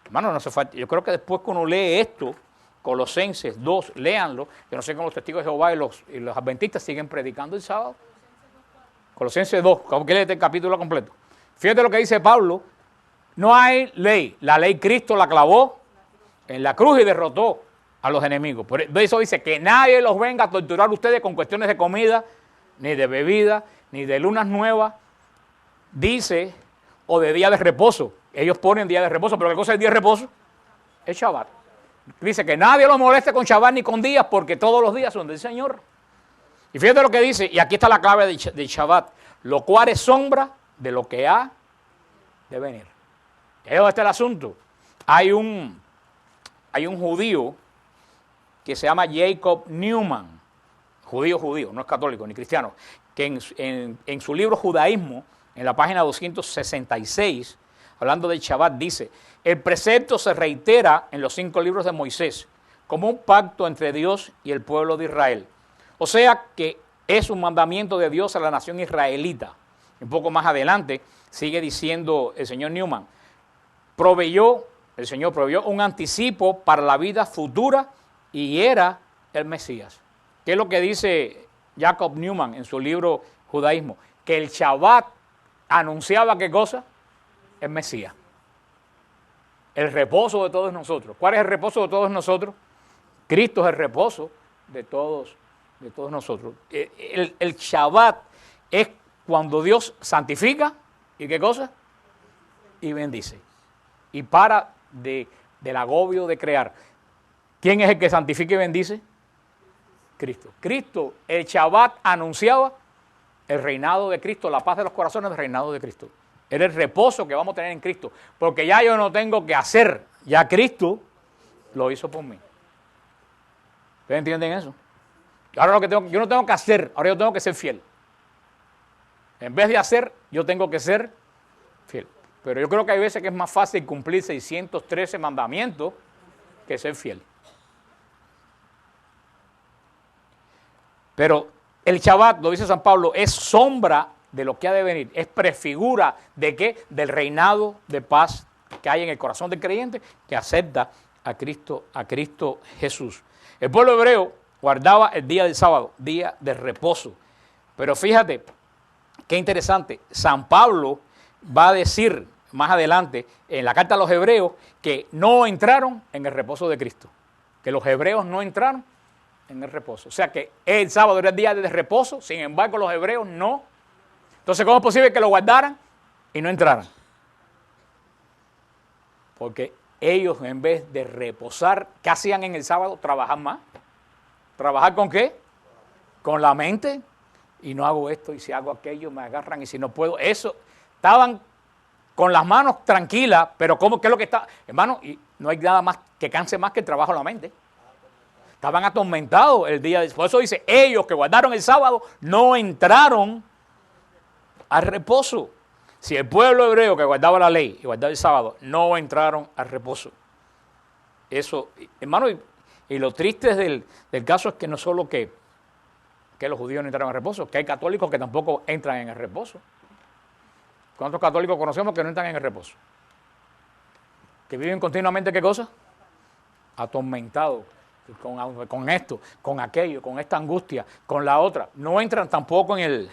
Hermano, no hace falta. Yo creo que después que uno lee esto, Colosenses 2, léanlo. Yo no sé cómo los testigos de Jehová y los adventistas siguen predicando el sábado. Colosenses 2, que léete el capítulo completo. Fíjate lo que dice Pablo. No hay ley. La ley Cristo la clavó en la cruz y derrotó a los enemigos. Por eso dice que nadie los venga a torturar a ustedes con cuestiones de comida, ni de bebida, ni de lunas nuevas. Dice, o de día de reposo. Ellos ponen día de reposo, pero ¿qué cosa es el día de reposo? Es Shabbat. Dice que nadie los moleste con Shabbat ni con días, porque todos los días son del Señor. Y fíjate lo que dice, y aquí está la clave del Shabbat, lo cual es sombra de lo que ha de venir. ¿Y ahí dónde está el asunto? Hay un judío que se llama Jacob Newman, judío, no es católico ni cristiano, que en su libro Judaísmo, en la página 266, hablando del Shabbat, dice, el precepto se reitera en los 5 libros de Moisés como un pacto entre Dios y el pueblo de Israel. O sea que es un mandamiento de Dios a la nación israelita. Un poco más adelante sigue diciendo el señor Newman, el Señor proveyó un anticipo para la vida futura y era el Mesías. ¿Qué es lo que dice Jacob Newman en su libro Judaísmo? Que el Shabbat anunciaba ¿qué cosa? El Mesías. El reposo de todos nosotros. ¿Cuál es el reposo de todos nosotros? Cristo es el reposo de todos nosotros. El Shabbat es cuando Dios santifica y ¿qué cosa? Y bendice. Y para del agobio de crear. ¿Quién es el que santifica y bendice? Cristo. Cristo, el Shabbat anunciaba el reinado de Cristo, la paz de los corazones del reinado de Cristo. Era el reposo que vamos a tener en Cristo. Porque ya yo no tengo que hacer, ya Cristo lo hizo por mí. ¿Ustedes entienden eso? Ahora yo no tengo que hacer, ahora yo tengo que ser fiel. En vez de hacer, yo tengo que ser fiel. Pero yo creo que hay veces que es más fácil cumplir 613 mandamientos que ser fiel. Pero el Shabbat, lo dice San Pablo, es sombra de lo que ha de venir. Es prefigura de qué? Del reinado de paz que hay en el corazón del creyente que acepta a Cristo Jesús. El pueblo hebreo guardaba el día del sábado, día de reposo. Pero fíjate, qué interesante, San Pablo va a decir más adelante en la carta a los hebreos que no entraron en el reposo de Cristo, que los hebreos no entraron en el reposo. O sea que el sábado era el día de reposo, sin embargo los hebreos no. Entonces, ¿cómo es posible que lo guardaran y no entraran? Porque ellos en vez de reposar, ¿qué hacían en el sábado? Trabajar más. ¿Trabajar con qué? Con la mente. Y no hago esto, y si hago aquello me agarran, y si no puedo, eso. Estaban con las manos tranquilas, pero ¿qué es lo que está? Hermano, y no hay nada más que canse más que el trabajo de la mente. Estaban atormentados el día de... Por eso dice, ellos que guardaron el sábado no entraron al reposo. Si el pueblo hebreo que guardaba la ley y guardaba el sábado no entraron al reposo. Eso, hermano, y lo triste del caso es que no solo que los judíos no entraron al reposo, que hay católicos que tampoco entran en el reposo. ¿Cuántos católicos conocemos que no entran en el reposo? Que viven continuamente, ¿qué cosa? Atormentados con esto, con aquello, con esta angustia, con la otra. No entran tampoco en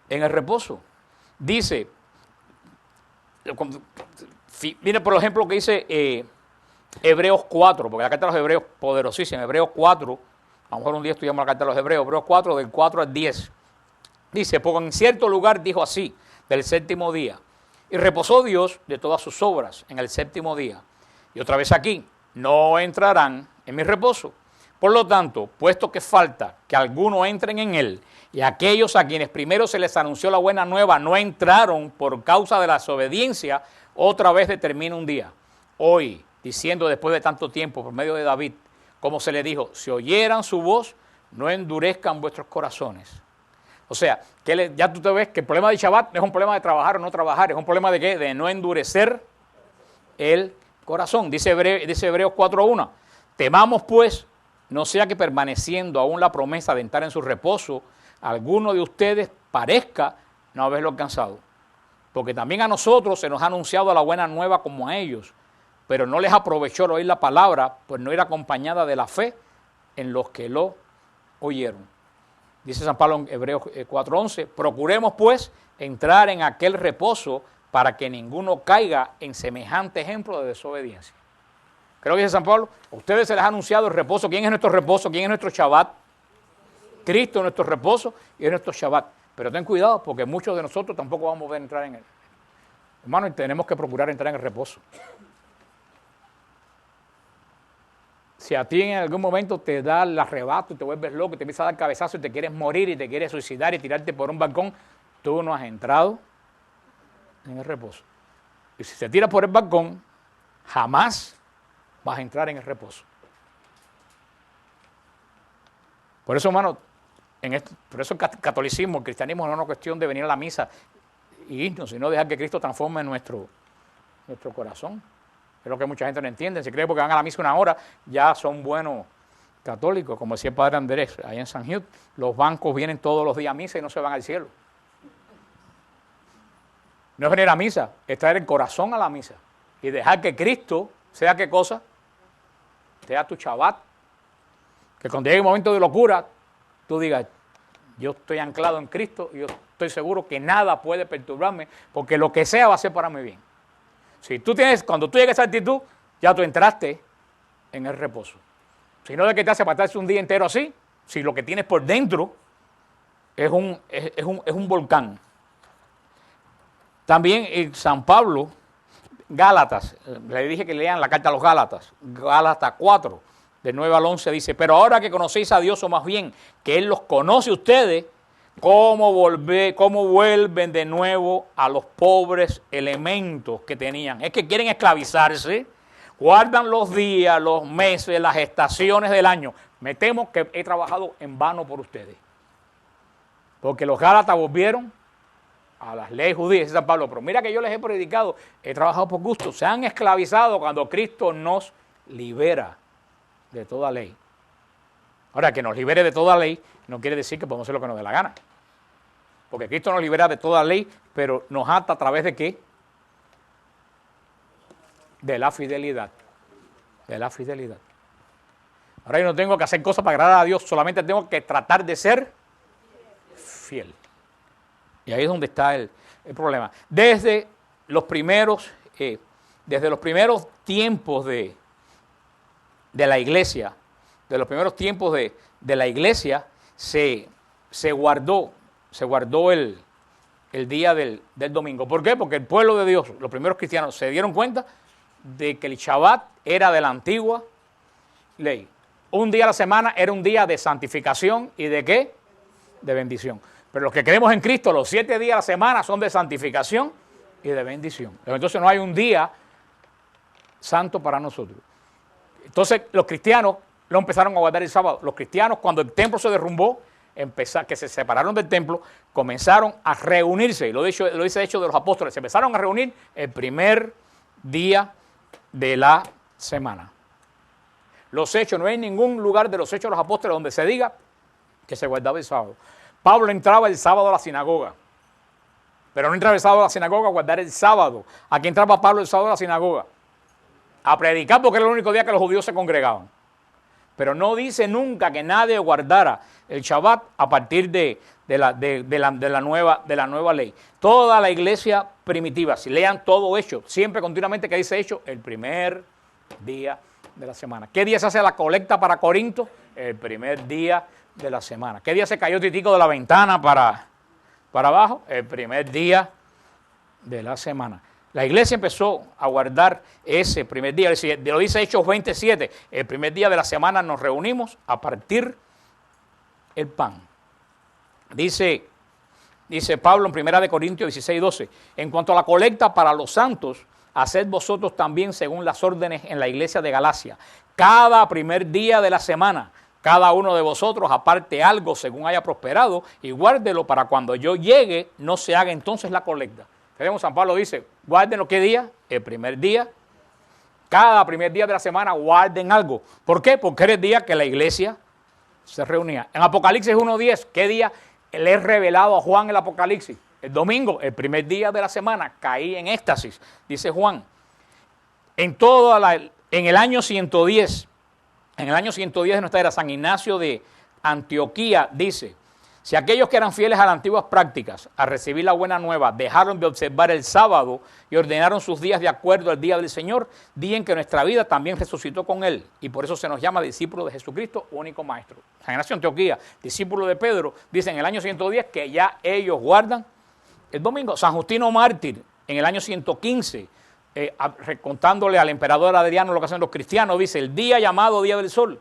el reposo. Dice, mire por ejemplo lo que dice Hebreos 4, porque la carta de los Hebreos poderosísima, Hebreos 4, a lo mejor un día estudiamos la carta de los Hebreos 4, del 4 al 10. Dice, porque en cierto lugar dijo así, del séptimo día, y reposó Dios de todas sus obras en el séptimo día. Y otra vez aquí, no entrarán en mi reposo. Por lo tanto, puesto que falta que algunos entren en él, y aquellos a quienes primero se les anunció la buena nueva no entraron por causa de la desobediencia, otra vez determina un día. Hoy, diciendo después de tanto tiempo, por medio de David, como se le dijo, si oyeran su voz, no endurezcan vuestros corazones. O sea, ya tú te ves que el problema de Shabbat no es un problema de trabajar o no trabajar, es un problema de ¿qué? De no endurecer el corazón. Dice Hebreos 4.1, temamos pues, no sea que permaneciendo aún la promesa de entrar en su reposo, alguno de ustedes parezca no haberlo alcanzado. Porque también a nosotros se nos ha anunciado la buena nueva como a ellos, pero no les aprovechó el oír la palabra, pues no era acompañada de la fe en los que lo oyeron. Dice San Pablo en Hebreos 4.11, procuremos pues entrar en aquel reposo para que ninguno caiga en semejante ejemplo de desobediencia. Creo que dice San Pablo, a ustedes se les ha anunciado el reposo. ¿Quién es nuestro reposo? ¿Quién es nuestro Shabbat? Cristo es nuestro reposo y es nuestro Shabbat. Pero ten cuidado porque muchos de nosotros tampoco vamos a poder entrar en él. Hermano, tenemos que procurar entrar en el reposo. Si a ti en algún momento te da el arrebato y te vuelves loco y te empieza a dar cabezazo y te quieres morir y te quieres suicidar y tirarte por un balcón, tú no has entrado en el reposo. Y si te tiras por el balcón, jamás vas a entrar en el reposo. Por eso, hermano, por eso el catolicismo, el cristianismo no es una cuestión de venir a la misa y irnos, sino dejar que Cristo transforme nuestro corazón. Es lo que mucha gente no entiende. Se cree porque van a la misa una hora, ya son buenos católicos. Como decía el padre Andrés, ahí en San Gil, los bancos vienen todos los días a misa y no se van al cielo. No es venir a misa, es traer el corazón a la misa y dejar que Cristo sea qué cosa, sea tu Shabbat. Que cuando llegue un momento de locura, tú digas, yo estoy anclado en Cristo y yo estoy seguro que nada puede perturbarme porque lo que sea va a ser para mi bien. Si tú cuando tú llegas a esa actitud, ya tú entraste en el reposo. Si no, de que te hace pasarse un día entero así, si lo que tienes por dentro es un volcán. También en San Pablo, Gálatas, le dije que lean la carta a los Gálatas, Gálatas 4, del 9 al 11, dice, pero ahora que conocéis a Dios, o más bien que Él los conoce a ustedes, ¿cómo vuelven de nuevo a los pobres elementos que tenían? Es que quieren esclavizarse, guardan los días, los meses, las estaciones del año. Me temo que he trabajado en vano por ustedes. Porque los Gálatas volvieron a las leyes judías, dice San Pablo, pero mira que yo les he predicado, he trabajado por gusto, se han esclavizado cuando Cristo nos libera de toda ley. Ahora, que nos libere de toda ley no quiere decir que podemos hacer lo que nos dé la gana. Porque Cristo nos libera de toda ley, pero nos ata a través de ¿qué? De la fidelidad. De la fidelidad. Ahora yo no tengo que hacer cosas para agradar a Dios, solamente tengo que tratar de ser fiel. Y ahí es donde está el problema. Desde los primeros tiempos de la iglesia, de la iglesia, se guardó el día del domingo. ¿Por qué? Porque el pueblo de Dios, los primeros cristianos, se dieron cuenta de que el Shabbat era de la antigua ley. Un día a la semana era un día de santificación y ¿de qué? De bendición. Pero los que creemos en Cristo, los 7 días a la semana son de santificación y de bendición. Entonces no hay un día santo para nosotros. Entonces los cristianos lo empezaron a guardar el sábado. Los cristianos, cuando el templo se derrumbó, que se separaron del templo, comenzaron a reunirse. Lo dice Hechos de los Apóstoles. Se empezaron a reunir el primer día de la semana. Los Hechos, no hay ningún lugar de los Hechos de los Apóstoles donde se diga que se guardaba el sábado. Pablo entraba el sábado a la sinagoga, pero no entraba el sábado a la sinagoga a guardar el sábado. Aquí entraba Pablo el sábado a la sinagoga a predicar porque era el único día que los judíos se congregaban. Pero no dice nunca que nadie guardara el Shabbat a partir de la nueva ley. Toda la iglesia primitiva, si lean todo Hechos, siempre continuamente que dice Hechos, el primer día de la semana. ¿Qué día se hace la colecta para Corinto? El primer día de la semana. ¿Qué día se cayó Titico de la ventana para abajo? El primer día de la semana. La iglesia empezó a guardar ese primer día. Lo dice Hechos 27. El primer día de la semana nos reunimos a partir el pan. Dice Pablo en 1 Corintios 16:12. En cuanto a la colecta para los santos, haced vosotros también según las órdenes en la iglesia de Galacia. Cada primer día de la semana, cada uno de vosotros aparte algo según haya prosperado y guárdelo para cuando yo llegue no se haga entonces la colecta. Tenemos San Pablo dice, guárdenlo ¿qué día? El primer día. Cada primer día de la semana guarden algo. ¿Por qué? Porque era el día que la iglesia se reunía. En Apocalipsis 1:10, ¿qué día le he revelado a Juan el Apocalipsis? El domingo, el primer día de la semana, caí en éxtasis, dice Juan. En el año 110, de nuestra era, San Ignacio de Antioquía dice, si aquellos que eran fieles a las antiguas prácticas, a recibir la buena nueva, dejaron de observar el sábado y ordenaron sus días de acuerdo al día del Señor, di en que nuestra vida también resucitó con Él. Y por eso se nos llama discípulo de Jesucristo, único maestro. San Ignacio de Antioquía, discípulo de Pedro, dice en el año 110 que ya ellos guardan el domingo. San Justino Mártir, en el año 115, contándole al emperador Adriano lo que hacen los cristianos, dice, el día llamado Día del Sol,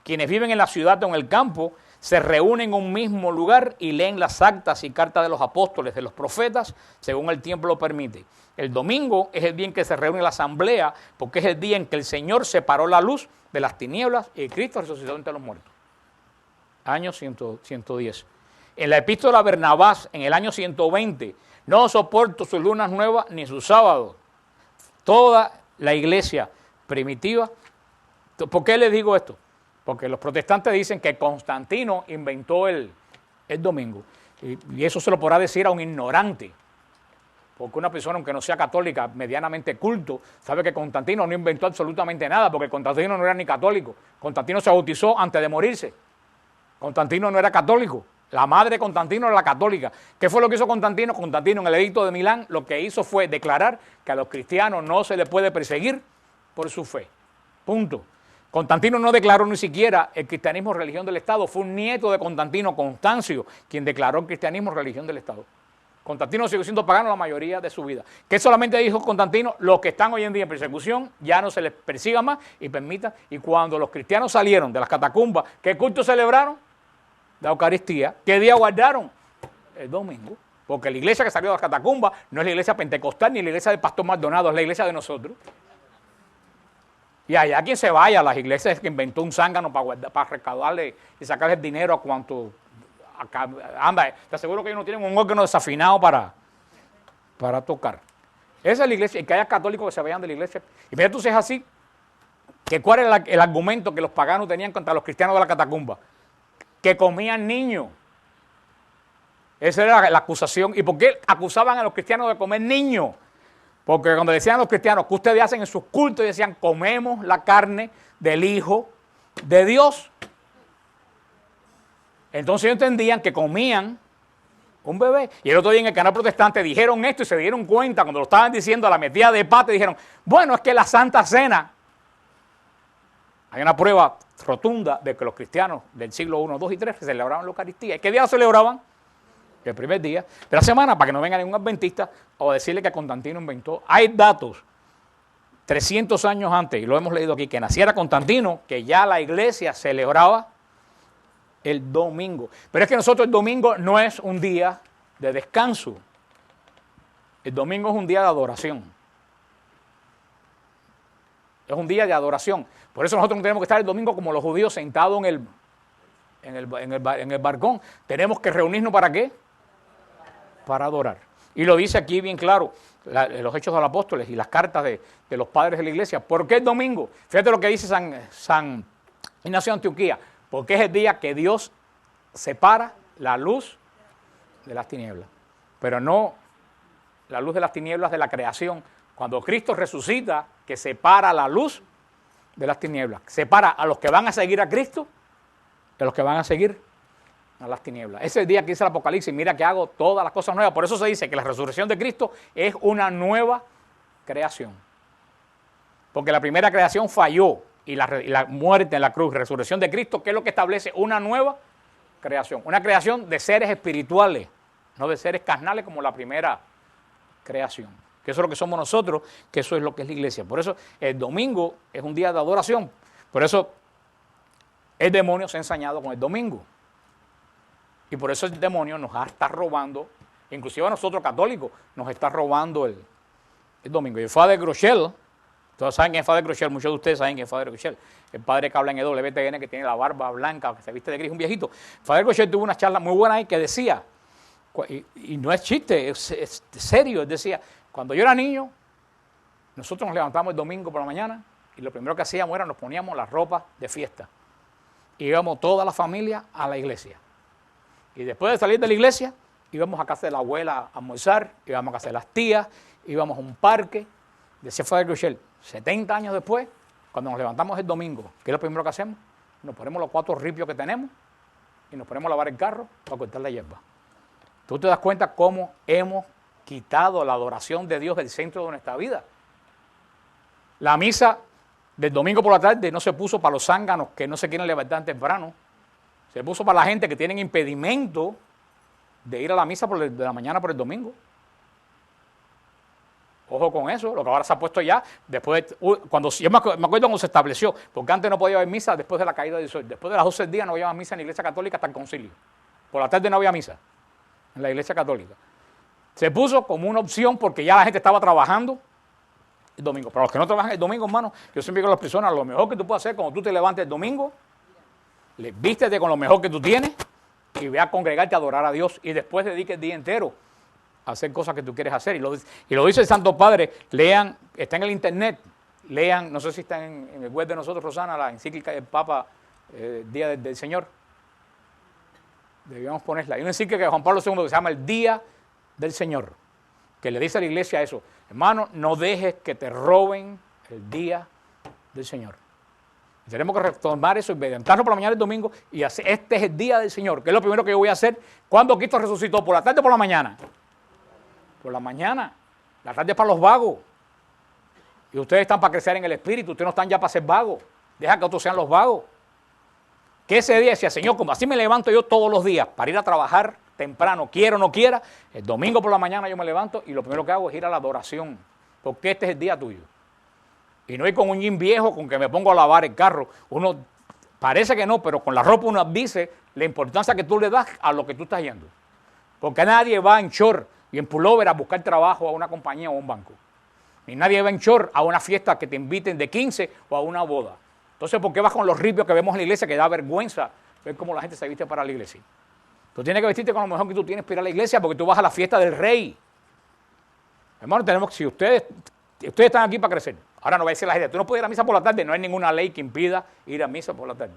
quienes viven en la ciudad o en el campo, se reúnen en un mismo lugar y leen las actas y cartas de los apóstoles, de los profetas, según el tiempo lo permite. El domingo es el día en que se reúne la asamblea, porque es el día en que el Señor separó la luz de las tinieblas y Cristo resucitó entre los muertos. Año 110. En la epístola a Bernabás, en el año 120, no soporto sus lunas nuevas ni sus sábados. Toda la iglesia primitiva. ¿Por qué les digo esto? Porque los protestantes dicen que Constantino inventó el domingo. Y eso se lo podrá decir a un ignorante. Porque una persona, aunque no sea católica, medianamente culto, sabe que Constantino no inventó absolutamente nada, porque Constantino no era ni católico. Constantino se bautizó antes de morirse. Constantino no era católico. La madre de Constantino era la católica. ¿Qué fue lo que hizo Constantino? Constantino en el edicto de Milán lo que hizo fue declarar que a los cristianos no se les puede perseguir por su fe. Punto. Constantino no declaró ni siquiera el cristianismo religión del Estado. Fue un nieto de Constantino, Constancio, quien declaró el cristianismo religión del Estado. Constantino siguió siendo pagano la mayoría de su vida. ¿Qué solamente dijo Constantino? Los que están hoy en día en persecución ya no se les persiga más y permita. Y cuando los cristianos salieron de las catacumbas, ¿qué culto celebraron? La Eucaristía. ¿Qué día guardaron? El domingo. Porque la iglesia que salió de las catacumbas no es la iglesia pentecostal ni la iglesia del pastor Maldonado, es la iglesia de nosotros. Y allá quien se vaya a las iglesias que inventó un zángano para recaudarle y sacarle el dinero a cuanto anda. Te aseguro que ellos no tienen un órgano desafinado para tocar. Esa es la iglesia. Y que haya católicos que se vayan de la iglesia. Y mira tú si es así, que cuál era el argumento que los paganos tenían contra los cristianos de la catacumba. Que comían niños. Esa era la acusación. ¿Y por qué acusaban a los cristianos de comer niños? Porque cuando decían a los cristianos, ¿qué ustedes hacen en sus cultos? Y decían, comemos la carne del Hijo de Dios. Entonces ellos entendían que comían un bebé. Y el otro día en el canal protestante dijeron esto y se dieron cuenta, cuando lo estaban diciendo a la metida de pata, dijeron, bueno, es que la Santa Cena, hay una prueba rotunda de que los cristianos del siglo I, II y III celebraban la Eucaristía. ¿Y qué día lo celebraban? El primer día de la semana, para que no venga ningún adventista o decirle que Constantino inventó. Hay datos, 300 años antes, y lo hemos leído aquí, que naciera Constantino, que ya la iglesia celebraba el domingo. Pero es que nosotros el domingo no es un día de descanso. El domingo es un día de adoración. Es un día de adoración. Por eso nosotros no tenemos que estar el domingo como los judíos sentados en el balcón. Tenemos que reunirnos ¿para qué? Para adorar. Y lo dice aquí bien claro, los Hechos de los Apóstoles y las cartas de los padres de la iglesia. ¿Por qué el domingo? Fíjate lo que dice San Ignacio de Antioquía. Porque es el día que Dios separa la luz de las tinieblas. Pero no la luz de las tinieblas de la creación. Cuando Cristo resucita, que separa la luz de las tinieblas. Separa a los que van a seguir a Cristo de los que van a seguir a las tinieblas. Ese es el día que dice el Apocalipsis, mira que hago todas las cosas nuevas. Por eso se dice que la resurrección de Cristo es una nueva creación. Porque la primera creación falló y la muerte en la cruz, resurrección de Cristo, ¿qué es lo que establece? Una nueva creación. Una creación de seres espirituales, no de seres carnales como la primera creación. Que eso es lo que somos nosotros, que eso es lo que es la iglesia. Por eso el domingo es un día de adoración. Por eso el demonio se ha ensañado con el domingo. Y por eso el demonio nos está robando, inclusive a nosotros católicos, nos está robando el domingo. Y el Father Groeschel, todos saben quién es Father Groeschel, muchos de ustedes saben quién es Father Groeschel, el padre que habla en EWTN, que tiene la barba blanca, que se viste de gris, un viejito. Father Groeschel tuvo una charla muy buena ahí que decía, y no es chiste, es serio, él decía, cuando yo era niño, nosotros nos levantamos el domingo por la mañana y lo primero que hacíamos era nos poníamos la ropa de fiesta. Y íbamos toda la familia a la iglesia. Y después de salir de la iglesia, íbamos a casa de la abuela a almorzar, íbamos a casa de las tías, íbamos a un parque. Decía Father Groeschel, 70 años después, cuando nos levantamos el domingo, ¿qué es lo primero que hacemos? Nos ponemos los 4 ripios que tenemos y nos ponemos a lavar el carro para cortar la hierba. Tú te das cuenta cómo hemos quitado la adoración de Dios del centro de nuestra vida. La misa del domingo por la tarde no se puso para los zánganos que no se quieren levantar temprano. Se puso para la gente que tienen impedimento de ir a la misa de la mañana por el domingo. Ojo con eso, lo que ahora se ha puesto ya, después, cuando yo me acuerdo cuando se estableció, porque antes no podía haber misa después de la caída del sol. Después de las 12 del día no había más misa en la iglesia católica hasta el concilio. Por la tarde no había misa en la iglesia católica. Se puso como una opción porque ya la gente estaba trabajando el domingo. Para los que no trabajan el domingo, hermano, yo siempre digo a las personas, lo mejor que tú puedes hacer cuando tú te levantes el domingo, vístete con lo mejor que tú tienes y ve a congregarte a adorar a Dios y después dedique el día entero a hacer cosas que tú quieres hacer. Y lo dice el Santo Padre, lean, está en el internet, lean, no sé si está en el web de nosotros, Rosana, la encíclica del Papa, Día del Señor. Debíamos ponerla. Hay una encíclica de Juan Pablo II que se llama el Día del Señor, que le dice a la iglesia eso, hermano, no dejes que te roben el día del Señor. Tenemos que retomar eso y levantarnos por la mañana del domingo y hacer, este es el día del Señor, que es lo primero que yo voy a hacer. ¿Cuándo Cristo resucitó? ¿Por la tarde o por la mañana? Por la mañana. La tarde es para los vagos. Y ustedes están para crecer en el espíritu, ustedes no están ya para ser vagos. Deja que otros sean los vagos. Que ese día decía, Señor, como así me levanto yo todos los días para ir a trabajar temprano, quiera o no quiera, el domingo por la mañana yo me levanto y lo primero que hago es ir a la adoración, porque este es el día tuyo. Y no ir con un jean viejo con que me pongo a lavar el carro. Uno parece que no, pero con la ropa uno dice la importancia que tú le das a lo que tú estás yendo. Porque nadie va en short y en pullover a buscar trabajo a una compañía o a un banco. Ni nadie va en short a una fiesta que te inviten de 15 o a una boda. Entonces, ¿por qué vas con los ripios que vemos en la iglesia que da vergüenza ver cómo la gente se viste para la iglesia? Tú tienes que vestirte con lo mejor que tú tienes para ir a la iglesia porque tú vas a la fiesta del rey. Hermano, si ustedes están aquí para crecer. Ahora no va a decir la gente, tú no puedes ir a misa por la tarde, no hay ninguna ley que impida ir a misa por la tarde.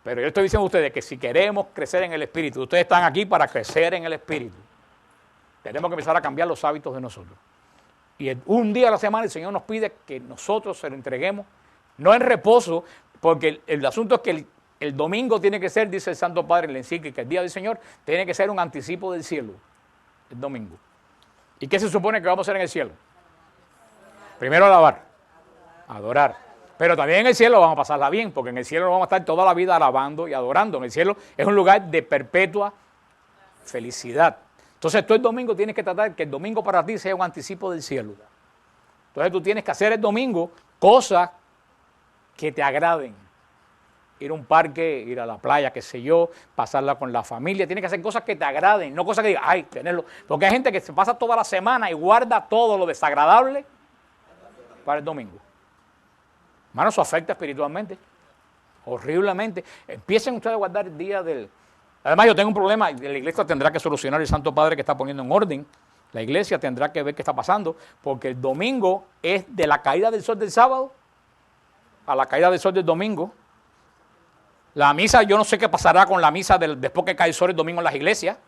Pero yo estoy diciendo a ustedes que si queremos crecer en el espíritu, ustedes están aquí para crecer en el espíritu. Tenemos que empezar a cambiar los hábitos de nosotros. Y un día a la semana el Señor nos pide que nosotros se lo entreguemos, no en reposo, porque el asunto es que el domingo tiene que ser, dice el Santo Padre en la encíclica, el día del Señor, tiene que ser un anticipo del cielo, el domingo. ¿Y qué se supone que vamos a hacer en el cielo? Primero alabar, adorar. Pero también en el cielo vamos a pasarla bien, porque en el cielo no vamos a estar toda la vida alabando y adorando. En el cielo es un lugar de perpetua felicidad. Entonces tú el domingo tienes que tratar que el domingo para ti sea un anticipo del cielo. Entonces tú tienes que hacer el domingo cosas que te agraden. Ir a un parque, ir a la playa, qué sé yo, pasarla con la familia. Tienes que hacer cosas que te agraden, no cosas que digas, ay, tenerlo. Porque hay gente que se pasa toda la semana y guarda todo lo desagradable para el domingo. Hermano, eso afecta espiritualmente, horriblemente. Empiecen ustedes a guardar el día del... Además, yo tengo un problema, la iglesia tendrá que solucionar el Santo Padre que está poniendo en orden. La iglesia tendrá que ver qué está pasando, porque el domingo es de la caída del sol del sábado a la caída del sol del domingo. La misa, yo no sé qué pasará con la misa después que cae el sol el domingo en las iglesias,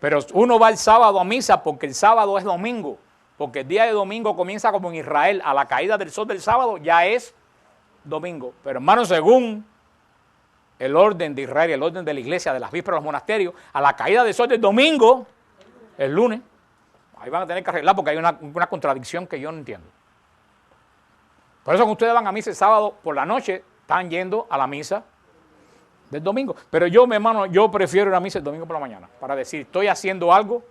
pero uno va el sábado a misa porque el sábado es domingo. Porque el día de domingo comienza como en Israel, a la caída del sol del sábado ya es domingo. Pero hermano, según el orden de Israel, el orden de la iglesia, de las vísperas de los monasterios, a la caída del sol del domingo, el lunes, ahí van a tener que arreglar porque hay una contradicción que yo no entiendo. Por eso cuando ustedes van a misa el sábado por la noche, están yendo a la misa del domingo. Pero yo, mi hermano, yo prefiero ir a misa el domingo por la mañana, para decir, estoy haciendo algo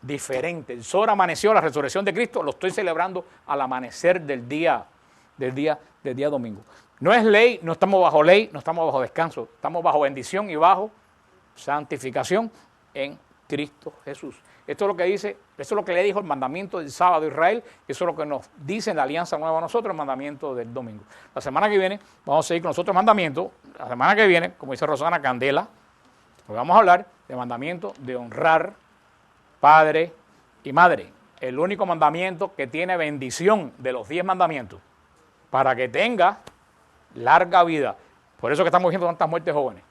diferente. El sol amaneció, la resurrección de Cristo, lo estoy celebrando al amanecer del día domingo. No es ley, no estamos bajo ley, no estamos bajo descanso, estamos bajo bendición y bajo santificación en Cristo Jesús. Esto es lo que dice, eso es lo que le dijo el mandamiento del sábado de Israel, eso es lo que nos dice en la alianza nueva a nosotros, el mandamiento del domingo. La semana que viene vamos a seguir con los otros mandamientos. La semana que viene, como dice Rosana, candela, pues vamos a hablar de mandamiento de honrar padre y madre. El único mandamiento que tiene bendición de los 10 mandamientos, para que tenga larga vida. Por eso que estamos viendo tantas muertes jóvenes.